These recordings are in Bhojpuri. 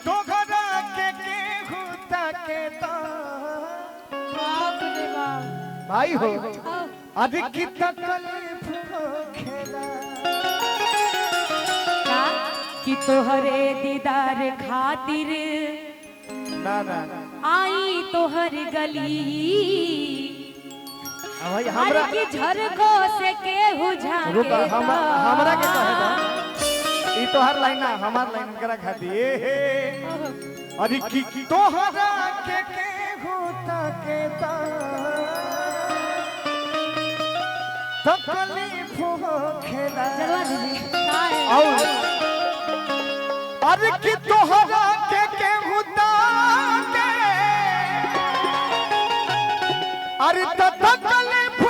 तो घरा के होता के तो भाई हो अधिक की तकलीफ खेला कि तोहरे दीदार खातिर ना ना आई तोहर गली भाई हमरा की झरको से केहू रुक झाके हमरा के कहे दा ई तोहर लाइन ना हमार लाइन करा खाती ए अरे की तोहरा के होता के ता तकलीफ खेला चलवा दीजिए और अरे की तोहरा के होता के अरे तकलीफ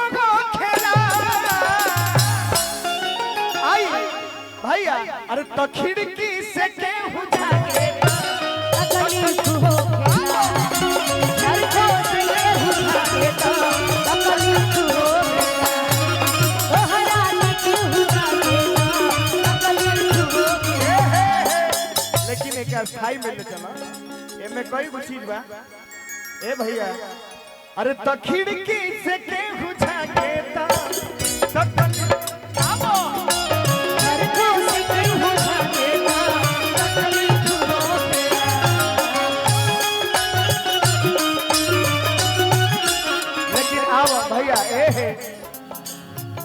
खेला आई भैया अरे तो खिड़की से केहू जाके तकलीफ हो खेला झरको से केहू झाके तकलीफ हो तोहरा न केहू झाके तकलीफ हो लेकिन एक स्थाई में ले चला एमे कोई भी चीज बा ए भैया अरे तो खिड़की से केहू जाके ता आवो झरको से केहू झाके तकलीफ हो लेकिन आवो भैया ए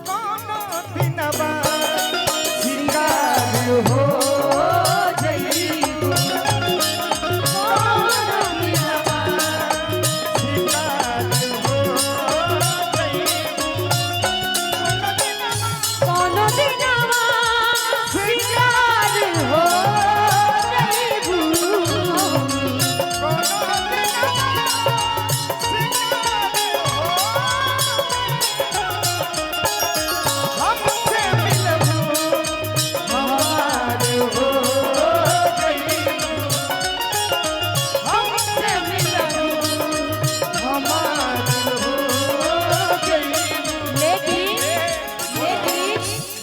कोनो दिनवा सिंगार हो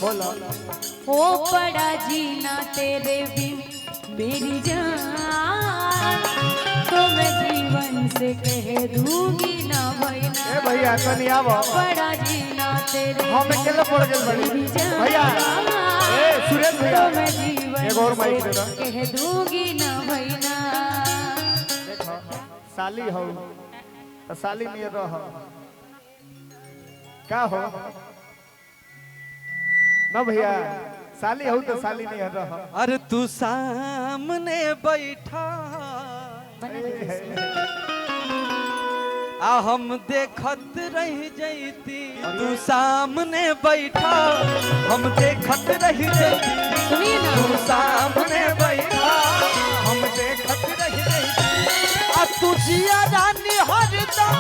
हो पड़ा जीना तेरे बिन मेरी जान तो मैं जीवन से कह दूंगी ना ए भैया तनी आवो पड़ा जीना तेरे हम अकेले पड़ गेल बड़ी मेरी जान भैया ए सुरेश भैया तो मैं जीवन एक और माइक दे दो से कह दूंगी ना भैया देखो साली हो तो साली में रह का हो ना भैया साली हो तो साली नहीं रह अरे तू सामने बैठा आ हम देखत रह जैती तू सामने बैठा हम देखत रह जैती सुनिए ना तू सामने बैठा हम देखत रह जैती आ तू जिया रानी हरदम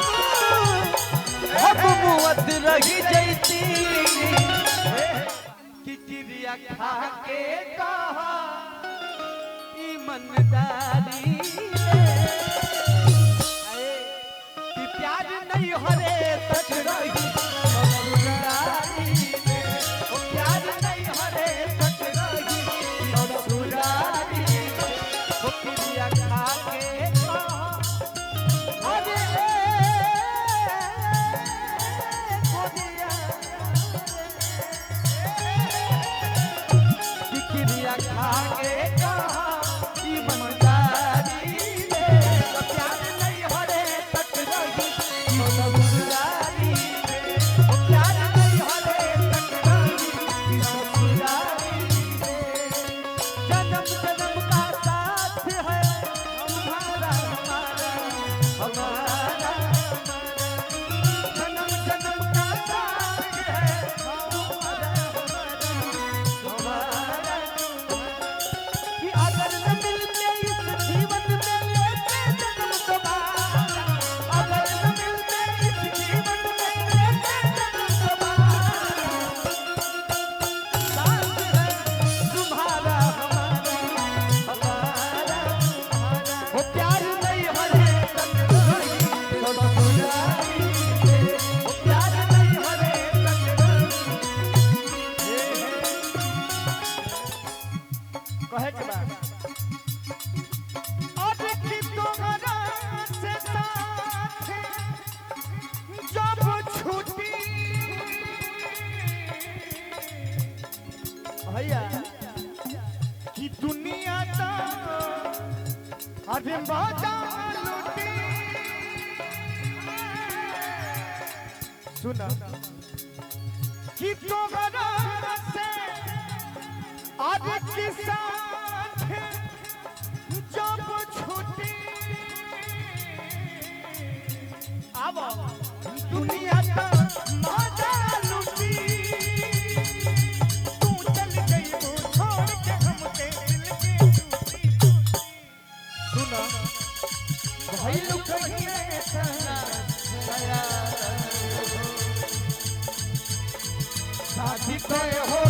हम मुअत रह जैती कि चिड़िया खा के कहा ईमानदारी कि प्यार नहीं हरे तक रही ससुरारी में ओ प्यार नहीं हरे तक रही ससुरारी में ओ चिड़िया खा के कहा अरे चिड़िया खा के कहा ईमानदारी में तो प्यार नहीं हरे तक रही ससुरारी में अरे मजा लूटी सुना कि तोहरा से आज के साथ जब छूटी अब दुनिया का मजा लूटी तू चल गई वो छोड़ के हमके दिल के टूटी सुना भाई लोग कहीं ऐसा शादी तय हो